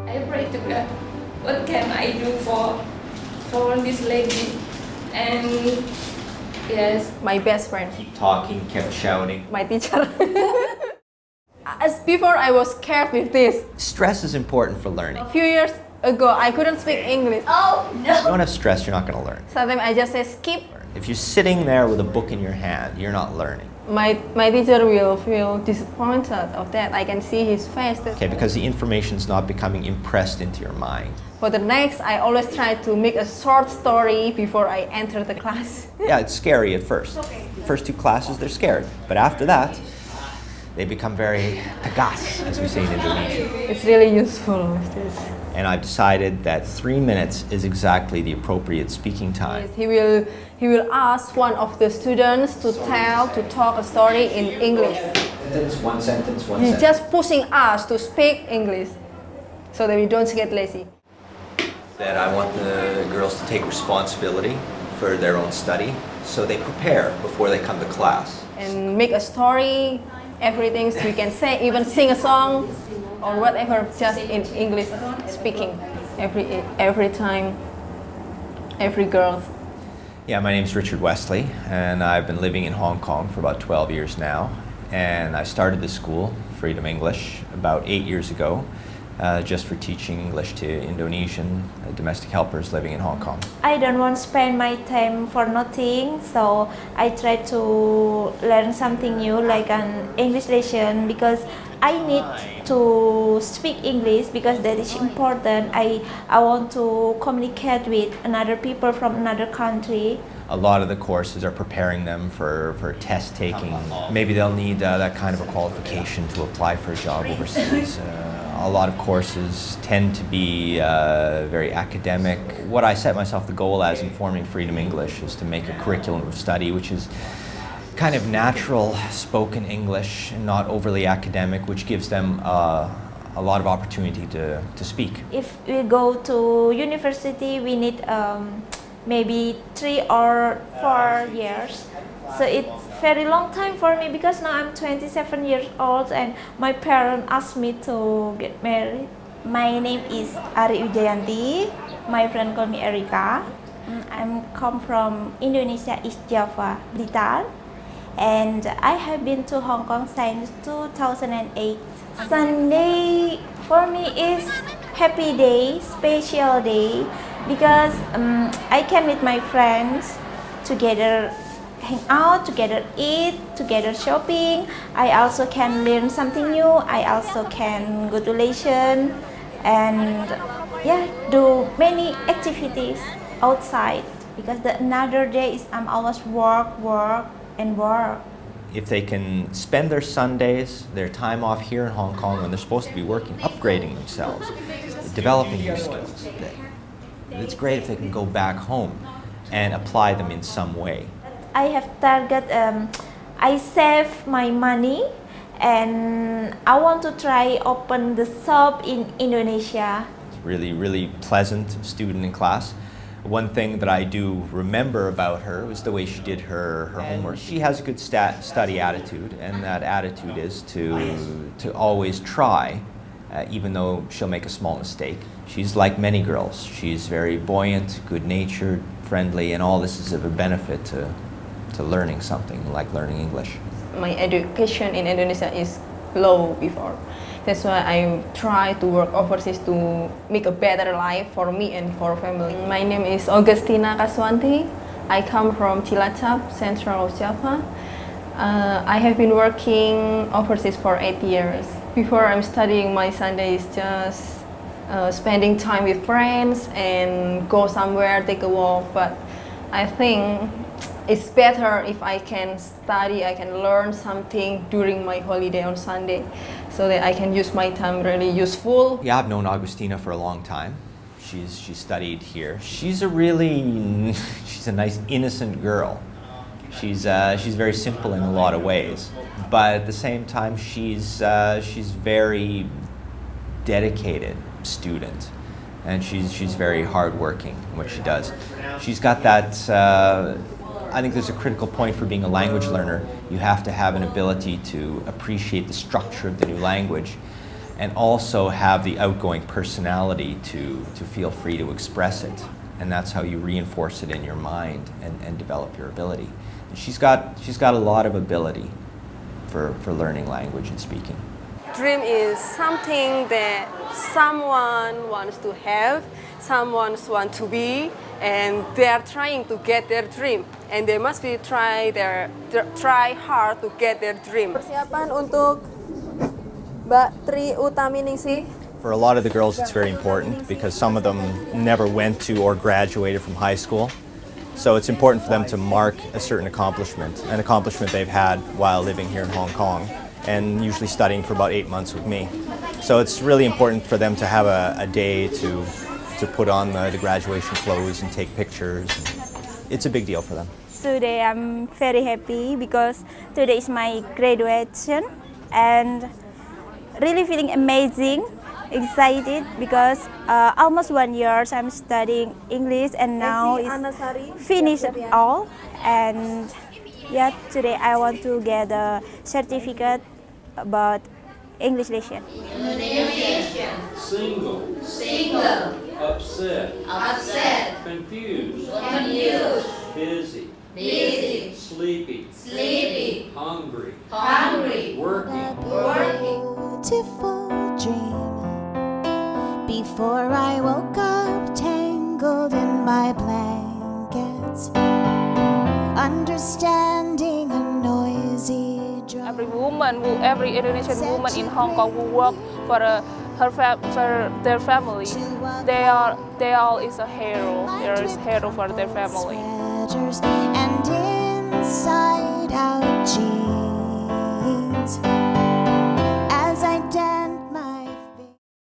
I pray to God, what can I do for this lady? And yes, my best friend. Keep talking, kept shouting. My teacher. As before, I was scared with this. Stress is important for learning. A few years ago, I couldn't speak English. oh If you no. don't have stress, you're not going to learn. Sometimes I just say skip. If you're sitting there with a book in your hand, you're not learning. My teacher will feel disappointed of that. I can see his face. Okay, because the information's not becoming impressed into your mind. For the next, I always try to make a short story before I enter the class. Yeah, it's scary at first. The first two classes, they're scared. But after that, they become very tegas, as we say in Indonesian. It's really useful with this. And I've decided that 3 minutes is exactly the appropriate speaking time. He will ask one of the students to talk a story in English. One sentence. He's just pushing us to speak English so that we don't get lazy. That I want the girls to take responsibility for their own study, so they prepare before they come to class. And make a story, everything we can say, even sing a song or whatever, just in English speaking every time, every girl. Yeah, my name's Richard Wesley, and I've been living in Hong Kong for about 12 years now. And I started the school, Freedom English, about 8 years ago, just for teaching English to Indonesian domestic helpers living in Hong Kong. I don't want to spend my time for nothing, so I try to learn something new, like an English lesson, because I need to speak English because that is important. I want to communicate with another people from another country. A lot of the courses are preparing them for test taking. Maybe they'll need that kind of a qualification to apply for a job overseas. A lot of courses tend to be very academic. What I set myself the goal as in forming Freedom English is to make a curriculum of study which is kind of natural spoken English and not overly academic, which gives them a lot of opportunity to speak. If we go to university, we need maybe 3 or 4 years. So it's very long time for me because now I'm 27 years old and my parents asked me to get married. My name is Arik Wijayanti. My friend call me Erika. I'm come from Indonesia, East Java, Blitar. And I have been to Hong Kong since 2008. Sunday for me is happy day, special day, because I can meet my friends together, hang out together, eat together, shopping. I also can learn something new. I also can go to lesson and do many activities outside, because another day is I'm always work. If they can spend their Sundays, their time off here in Hong Kong when they're supposed to be working, upgrading themselves, developing new skills, it's great if they can go back home and apply them in some way. I have target, I save my money and I want to try open the shop in Indonesia. It's really pleasant student in class. One thing that I do remember about her was the way she did her homework. She has a good study attitude, and that attitude is to always try, even though she'll make a small mistake. She's like many girls. She's very buoyant, good-natured, friendly, and all this is of a benefit to learning something, like learning English. My education in Indonesia is low before. That's why I try to work overseas to make a better life for me and for family. My name is Agustina Kaswanti. I come from Cilacap, Central Java. I have been working overseas for 8 years. Before I'm studying, my Sunday is just spending time with friends and go somewhere, take a walk. But I think it's better if I can study, I can learn something during my holiday on Sunday, so that I can use my time really useful. Yeah, I've known Agustina for a long time. She's studied here. She's a nice, innocent girl. She's very simple in a lot of ways, but at the same time, she's very dedicated student, and she's very hardworking in what she does. She's got that. I think there's a critical point for being a language learner. You have to have an ability to appreciate the structure of the new language and also have the outgoing personality to feel free to express it. And that's how you reinforce it in your mind and develop your ability. And she's got a lot of ability for learning language and speaking. Dream is something that someone wants to have, someone wants to be, and they are trying to get their dream. And they must be try hard to get their dream. Persiapan untuk Mbak Tri Utaminingsih. For a lot of the girls, it's very important because some of them never went to or graduated from high school. So it's important for them to mark a certain accomplishment, an accomplishment they've had while living here in Hong Kong and usually studying for about 8 months with me. So it's really important for them to have a day to put on the graduation clothes and take pictures. It's a big deal for them. Today I'm very happy because today is my graduation and really feeling amazing, excited because almost 1 year I'm studying English and now it's finished all. And yeah, today I want to get a certificate about English lesson. Single. Upset. Confused. Busy. Sleepy. Hungry. Working. Beautiful dream. Before I woke up, tangled in my blankets, understanding a noisy drum. Every Indonesian woman in Hong Kong who work for their family, they all is a hero. There is hero for their family. And inside out jeans.